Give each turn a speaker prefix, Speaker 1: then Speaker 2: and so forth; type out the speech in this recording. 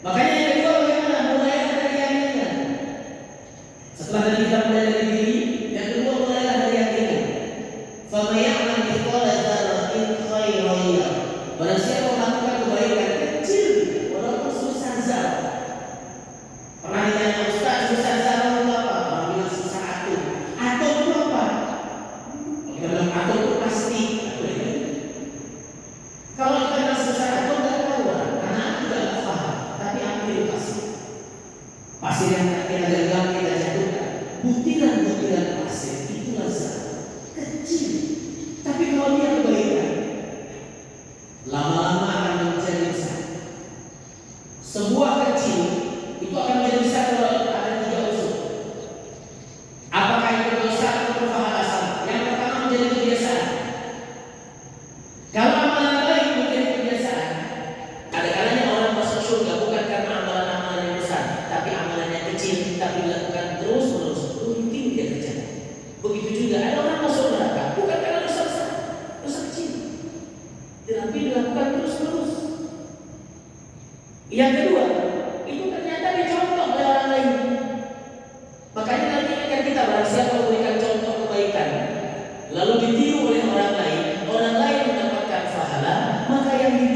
Speaker 1: Makanya yang kedua bagaimana? Mulailah dari keyakinan. Setelah tadi kita mulai dari diri, yang kedua mulailah dari keyakinan. Faman ya'mal mithqala dzarratin khairan yarah. Barang siapa melakukan kebaikan kecil walaupun sebesar zarah. Pernah ditanya Ustaz, sebesar zarah itu apa? Orang bilang sebesar atom. Atom itu apa? Kita bilang atom itu pasti. Kalau kita bilang sebesar atom nggak tahu, karena aku juga nggak paham. Tapi aku itu pasti. Pasir yang kita genggam, kita jatuhkan. Butiran-butiran pasir itulah zarah kecil. Tapi kalau dia kebaikan, lama-lama akan menjadi besar. Sebuah kecil itu akan menjadi besar kalau ada 3 unsur. Apakah itu dosa atau pahala sama? Yang pertama menjadi kebiasaan. Kalau amalan baik menjadi kebiasaan, ada kalanya orang masuk surga bukan karena amalan-amalan yang besar, tapi amalannya kecil, tapi dilakukan terus-menerus, rutin dia kerjakan. Begitu juga ada orang masuk neraka bukan karena dosa besar, dosa kecil, tetapi dilakukan terus-menerus. Yang kedua, itu ternyata dicontoh oleh orang lain. Makanya nanti akan kita bahas siapa memberikan contoh kebaikan, lalu ditiru